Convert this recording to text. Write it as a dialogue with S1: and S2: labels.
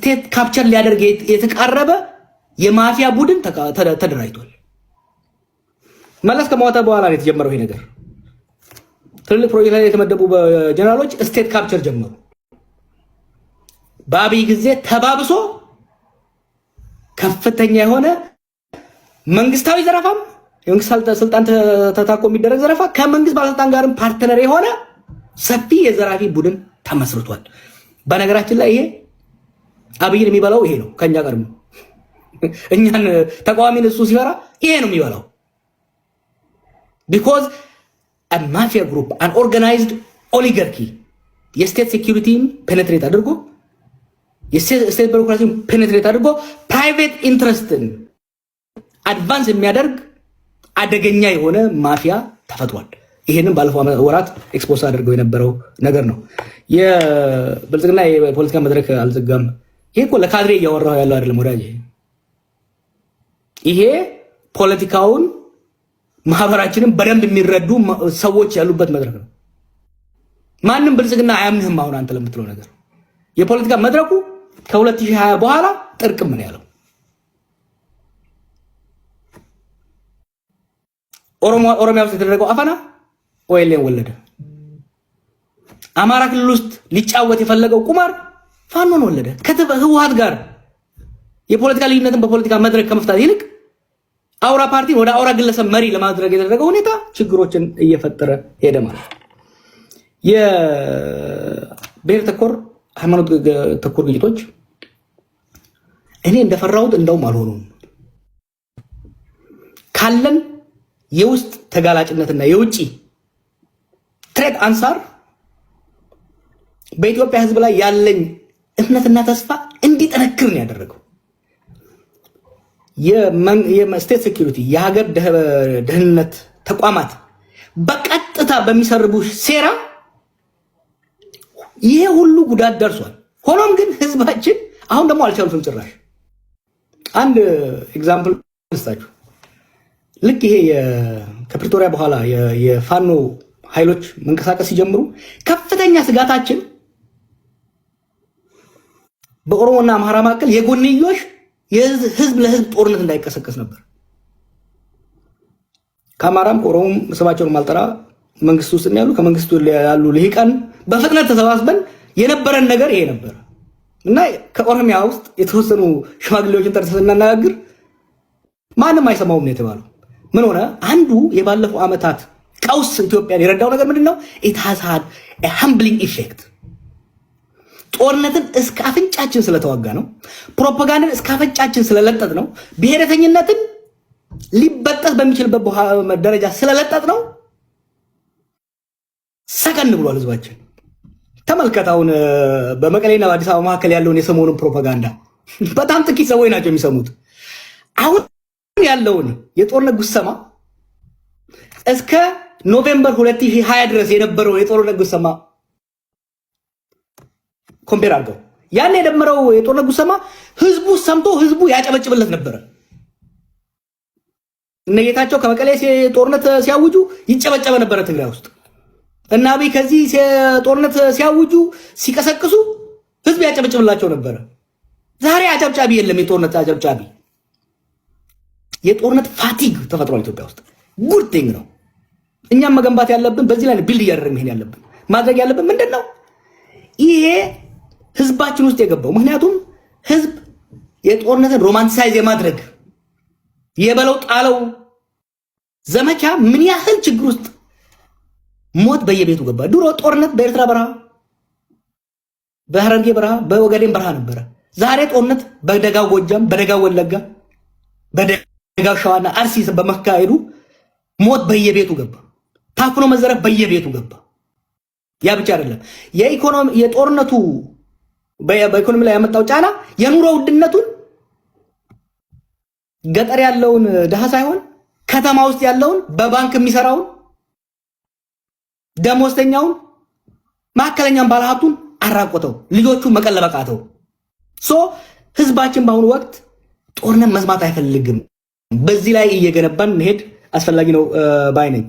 S1: ስቴት ካፕቸር ሊያደርግ የተቃረበ የማፊያ ቡድን ተደራጅቷል። መለስ ከሞተ በኋላ ነው የተጀመረው ይሄ ነገር። ትልልቅ ፕሮጀክት ላይ የተመደቡ ጀነራሎች ስቴት ካፕቸር ጀመሩ። በአብይ ጊዜ ተባብሶ ከፍተኛ የሆነ መንግስታዊ ዘረፋም የመንግስት ስልጣን ተታኮ የሚደረግ ዘረፋ ከመንግስት ባለስልጣን ጋርም ፓርትነር የሆነ ሰፊ የዘራፊ ቡድን ተመስርቷል። በነገራችን ላይ ይሄ አብይን የሚበላው ይሄ ነው። ከኛ ጋር እኛን ተቃዋሚን እሱ ሲፈራ ይሄ ነው የሚበላው። ቢኮዝ a mafia group an organized oligarchy የስቴት ሴኩሪቲን ፔኔትሬት አድርጎ የስቴት ቢሮክራሲን ፔኔትሬት አድርጎ ፕራይቬት ኢንትረስትን አድቫንስ የሚያደርግ አደገኛ የሆነ ማፊያ ተፈጥሯል። ይሄንን ባለፈው ወራት ኤክስፖዝ አድርገው የነበረው ነገር ነው። የብልጽግና የፖለቲካ መድረክ አልዘጋም። ይሄ እኮ ለካድሬ እያወራሁ ያለው አይደለም ወዳጄ። ይሄ ፖለቲካውን ማህበራችንን በደንብ የሚረዱ ሰዎች ያሉበት መድረክ ነው። ማንም ብልጽግና አያምንህም። አሁን አንተ ለምትለው ነገር የፖለቲካ መድረኩ ከ2020 በኋላ ጥርቅም ነው ያለው። ኦሮሚያ ውስጥ የተደረገው አፈና ኦኤልኤን ወለደ። አማራ ክልል ውስጥ ሊጫወት የፈለገው ቁማር ፋኖን ወለደ። ህወሓት ጋር የፖለቲካ ልዩነትን በፖለቲካ መድረክ ከመፍታት ይልቅ አውራ ፓርቲን ወደ አውራ ግለሰብ መሪ ለማድረግ የተደረገው ሁኔታ ችግሮችን እየፈጠረ ሄደ ማለት ነው። የብሔር ተኮር ሃይማኖት ተኮር ግጭቶች እኔ እንደፈራሁት እንደውም አልሆኑም። ካለን የውስጥ ተጋላጭነትና የውጪ ትሬት አንሳር በኢትዮጵያ ሕዝብ ላይ ያለኝ እምነትና ተስፋ እንዲጠነክር ነው ያደረገው። የስቴት ሴኩሪቲ የሀገር ደህንነት ተቋማት በቀጥታ በሚሰርቡ ሴራ ይሄ ሁሉ ጉዳት ደርሷል። ሆኖም ግን ህዝባችን አሁን ደግሞ አልቻሉትም ጭራሽ። አንድ ኤግዛምፕል ልስጣችሁ። ልክ ይሄ ከፕሪቶሪያ በኋላ የፋኖ ኃይሎች መንቀሳቀስ ሲጀምሩ ከፍተኛ ስጋታችን በኦሮሞና አማራ መካከል የጎንዮሽ የህዝብ ለህዝብ ጦርነት እንዳይቀሰቀስ ነበር። ከአማራም ከኦሮሞም ስማቸውን ማልጠራ መንግስት ውስጥ ያሉ ከመንግስቱ ያሉ ልሂቃን በፍጥነት ተሰባስበን የነበረን ነገር ይሄ ነበር እና ከኦሮሚያ ውስጥ የተወሰኑ ሽማግሌዎችን ጠርተን እናናገር ማንም አይሰማውም ነው የተባለው። ምን ሆነ? አንዱ የባለፈው ዓመታት ቀውስ ኢትዮጵያን የረዳው ነገር ምንድነው? it has had a humbling effect። ጦርነትን እስከ አፍንጫችን ስለተዋጋ ነው። ፕሮፓጋንዳን እስከ አፍንጫችን ስለለጠጥ ነው። ብሔረተኝነትን ሊበጠስ በሚችልበት ደረጃ ስለለጠጥ ነው። ሰከን ብሏል ህዝባችን። ተመልከታውን በመቀሌና በአዲስ አበባ መካከል ያለውን የሰሞኑን ፕሮፓጋንዳ በጣም ጥቂት ሰዎች ናቸው የሚሰሙት። አሁን ያለውን የጦርነት ጉሰማ እስከ ኖቬምበር 2020 ድረስ የነበረው የጦርነት ጉሰማ ኮምፔር አድርገው ያን የደመረው የጦርነት ጉሰማ ህዝቡ ሰምቶ ህዝቡ ያጨበጭብለት ነበር። እነ ጌታቸው ከመቀሌ ጦርነት ሲያውጁ ይጨበጨበ ነበር ትግራይ ውስጥ። እና አብይ ከዚህ ጦርነት ሲያውጁ ሲቀሰቅሱ ህዝብ ያጨበጭብላቸው ነበር። ዛሬ አጨብጫቢ የለም። የጦርነት አጨብጫቢ የጦርነት ፋቲግ ተፈጥሯል ኢትዮጵያ ውስጥ። ጉድ ቲንግ ነው። እኛም መገንባት ያለብን በዚህ ላይ ቢልድ እያደረግን መሄድ ያለብን። ማድረግ ያለብን ምንድነው? ይሄ ህዝባችን ውስጥ የገባው ምክንያቱም ህዝብ የጦርነትን ሮማንቲሳይዝ የማድረግ የበለው ጣለው ዘመቻ ምን ያህል ችግር ውስጥ ሞት በየቤቱ ገባ። ድሮ ጦርነት በኤርትራ በረሃ፣ በሐረርጌ በረሃ፣ በኦጋዴን በረሃ ነበረ። ዛሬ ጦርነት በደጋው ጎጃም፣ በደጋው ወለጋ፣ በደጋው ሸዋና አርሲ በመካሄዱ ሞት በየቤቱ ገባ። ታፍኖ መዘረፍ በየቤቱ ገባ። ያ ብቻ አይደለም። የጦርነቱ በኢኮኖሚ ላይ ያመጣው ጫና የኑሮ ውድነቱን ገጠር ያለውን ድሃ ሳይሆን ከተማ ውስጥ ያለውን በባንክ የሚሰራውን ደሞዝተኛውን ማከለኛም ባለሀብቱን አራቆተው፣ ልጆቹ መቀለበቃተው። ህዝባችን በአሁኑ ወቅት ጦርነት መስማት አይፈልግም። በዚህ ላይ እየገነባን መሄድ አስፈላጊ ነው ባይ ነኝ።